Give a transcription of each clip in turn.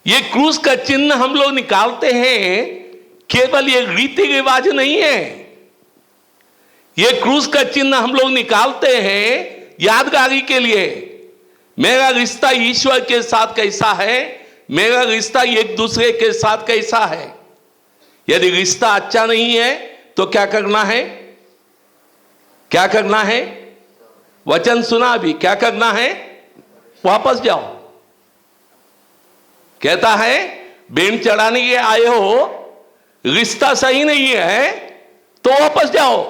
ये क्रूस का चिन्ह हम लोग निकालते हैं, केवल ये रीति रिवाज नहीं है। ये क्रूस का चिन्ह हम लोग निकालते हैं यादगारी के लिए। मेरा रिश्ता ईश्वर के साथ कैसा है, मेरा रिश्ता एक दूसरे के साथ कैसा है। यदि रिश्ता अच्छा नहीं है तो क्या करना है? क्या करना है? वचन सुना अभी, क्या करना है? वापस जाओ। कहता है बेन चढ़ाने के आए हो, रिश्ता सही नहीं है तो वापस जाओ,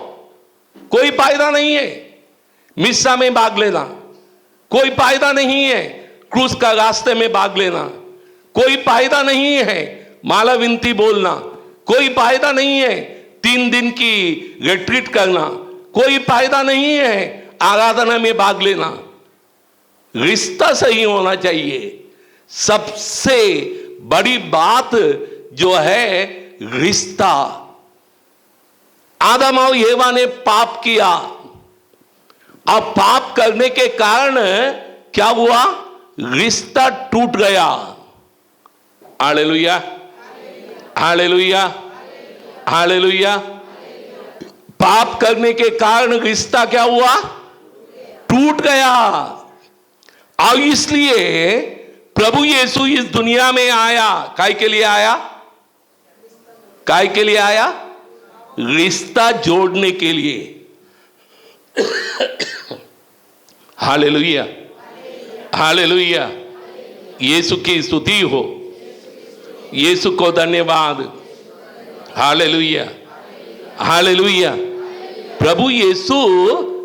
कोई फायदा नहीं है। मिस्सा में भाग लेना कोई फायदा नहीं है, क्रूस का रास्ते में भाग लेना कोई फायदा नहीं है, माला विनती बोलना कोई फायदा नहीं है, 3 दिन की रिट्रीट करना कोई फायदा नहीं है, आराधना में भाग लेना। रिश्ता सही होना चाहिए। सबसे बड़ी बात जो है रिश्ता। आदम और येवा ने पाप किया, अब पाप करने के कारण क्या हुआ? रिश्ता टूट गया। Hallelujah, hallelujah, hallelujah. पाप करने के कारण रिश्ता क्या हुआ? टूट गया। और इसलिए प्रभु यीशु इस दुनिया में आया। काय के लिए आया? काय के लिए आया? रिश्ता जोड़ने के लिए। Hallelujah, hallelujah. यीशु की स्तुति हो, यीशु को धन्यवाद। Hallelujah, hallelujah. प्रभु यीशु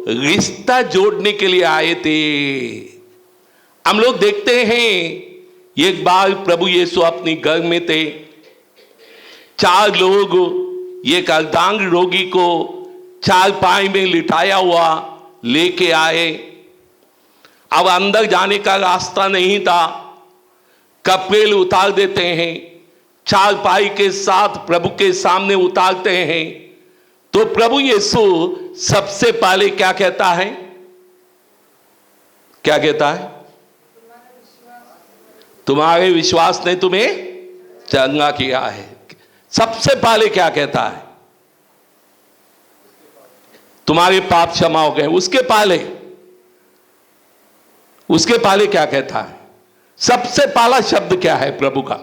रिश्ता जोड़ने के लिए आए थे। हम लोग देखते हैं एक बार प्रभु यीशु अपने घर में थे, 4 लोग एक अर्धांग रोगी को चारपाई में लिटाया हुआ लेके आए। अब अंदर जाने का रास्ता नहीं था, कपड़े उतार देते हैं, चारपाई के साथ प्रभु के सामने उतारते हैं। तो प्रभु यीशु सबसे पहले क्या कहता है? क्या कहता है? तुम्हारे विश्वास ने तुम्हें चंगा किया है। सबसे पहले क्या कहता है? तुम्हारे पाप क्षमा हो गए। उसके पहले क्या कहता है? सबसे पहला शब्द क्या है प्रभु का?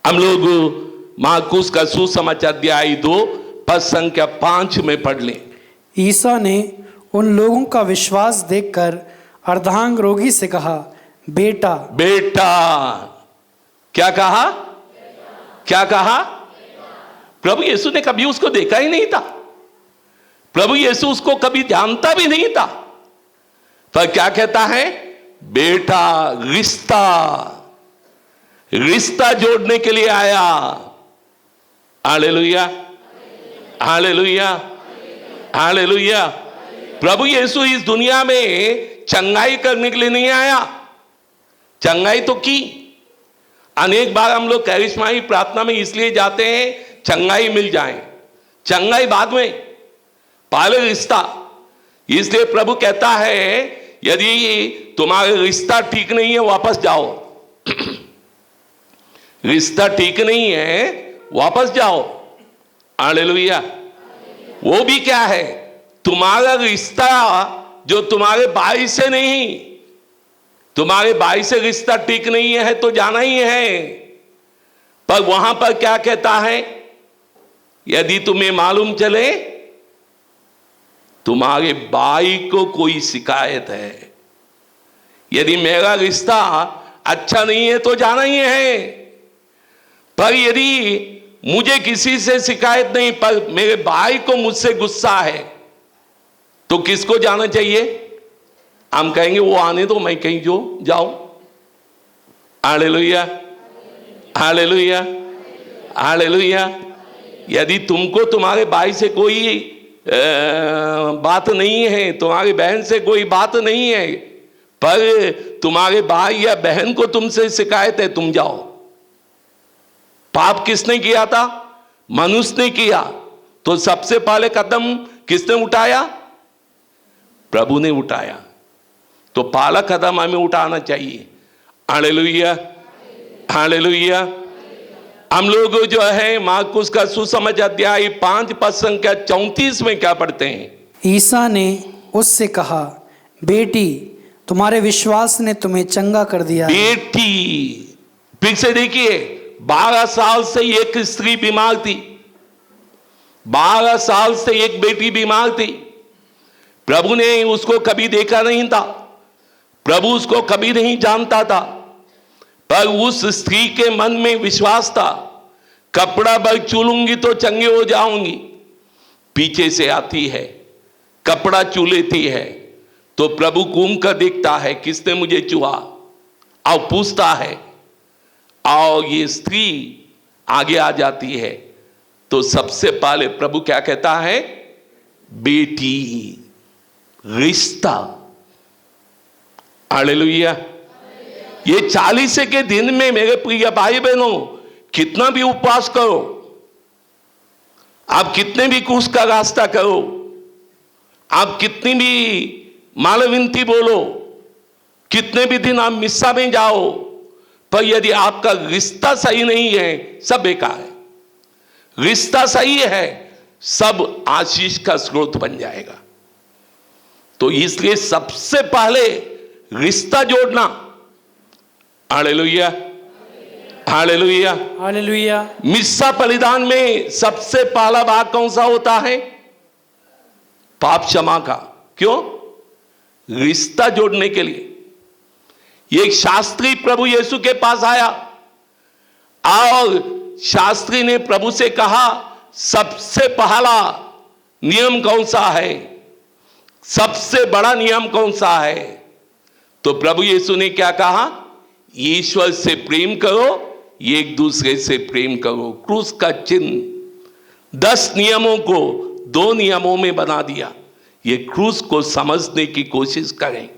हम लोग मार्कुस का सुसमाचार अध्याय 2 पद संख्या 5 में पढ़ लें। ईसा ने उन लोगों का विश्वास देखकर अर्धांग रोगी से कहा, बेटा। बेटा। क्या कहा? क्या कहा? प्रभु यीशु ने कभी उसको देखा ही नहीं था, प्रभु यीशु उसको कभी जानता भी नहीं था, पर क्या कहता है? बेटा। रिश्ता जोड़ने के लिए आया। Hallelujah, hallelujah, hallelujah. प्रभु यीशु इस दुनिया में चंगाई करने के लिए नहीं आया। चंगाई तो की, अनेक बार हम लोग करिश्माई प्रार्थना में इसलिए जाते हैं चंगाई मिल जाए। चंगाई बाद में, पहले रिश्ता। इसलिए प्रभु कहता है यदि तुम्हारा रिश्ता ठीक नहीं है वापस जाओ। रिश्ता ठीक नहीं है वापस जाओ। हालेलुया। वो भी क्या है? तुम्हारा रिश्ता जो तुम्हारे भाई से नहीं, तुम्हारे भाई से रिश्ता ठीक नहीं है तो जाना ही है। पर वहां पर क्या कहता है? यदि तुम्हें मालूम चले तुम्हारे भाई को कोई शिकायत है, यदि मेरा रिश्ता अच्छा नहीं है तो जाना ही है। पर यदि मुझे किसी से शिकायत नहीं, पर मेरे भाई को मुझसे गुस्सा है, तो किसको जाना चाहिए? हम कहेंगे वो आने दो, मैं कहीं जो जाऊं। Hallelujah, hallelujah, hallelujah. यदि तुमको तुम्हारे भाई से कोई बात नहीं है, तुम्हारी बहन से कोई बात नहीं है, पर तुम्हारे भाई या बहन को तुमसे शिकायत है, तुम जाओ। पाप किसने किया था? मनुष्य ने किया। तो सबसे पहले कदम किसने उठाया? प्रभु ने उठाया। तो पहला कदम हमें उठाना चाहिए। Hallelujah, hallelujah. हम लोग जो है मार्कुस का सुसमाचार अध्याय 5 पद संख्या 34 में क्या पढ़ते हैं? ईसा ने उससे कहा, बेटी, तुम्हारे विश्वास ने तुम्हें चंगा कर दिया है। बेटी, फिर से देखिए, 12 साल से एक स्त्री बीमार थी, 12 साल से एक बेटी बीमार थी। प्रभु ने उसको कभी देखा नहीं था, प्रभु उसको कभी नहीं जानता था, पर उस स्त्री के मन में विश्वास था, कपड़ा भर चूलूंगी तो चंगे हो जाऊंगी। पीछे से आती है, कपड़ा चू लेती है, तो प्रभु घूम कर देखता है किसने मुझे चुहा, और पूछता है, और ये स्त्री आगे आ जाती है। तो सबसे पहले प्रभु क्या कहता है? बेटी, रिश्ता। हालेलुया। ये 40 के दिन में मेरे प्रिय भाई बहनों, कितना भी उपवास करो, आप कितने भी क्रूस का रास्ता करो, आप कितनी भी मालविनती बोलो, कितने भी दिन आप मिस्सा में जाओ, पर यदि आपका रिश्ता सही नहीं है, सब बेकार है। रिश्ता सही है, सब आशीष का स्रोत बन जाएगा। तो इसलिए सबसे पहले रिश्ता जोड़ना। Hallelujah, hallelujah, hallelujah. मिस्सा बलिदान में सबसे पहला भाग कौन सा होता है? पाप क्षमा का। क्यों? रिश्ता जोड़ने के लिए। एक शास्त्री प्रभु यीशु के पास आया और शास्त्री ने प्रभु से कहा, सबसे पहला नियम कौन सा है, सबसे बड़ा नियम कौन सा है? तो प्रभु यीशु ने क्या कहा? ईश्वर से प्रेम करो, एक दूसरे से प्रेम करो। क्रूस का चिन्ह 10 नियमों को 2 नियमों में बना दिया। ये क्रूस को समझने की कोशिश करें।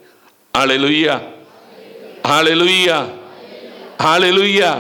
Hallelujah, hallelujah, hallelujah.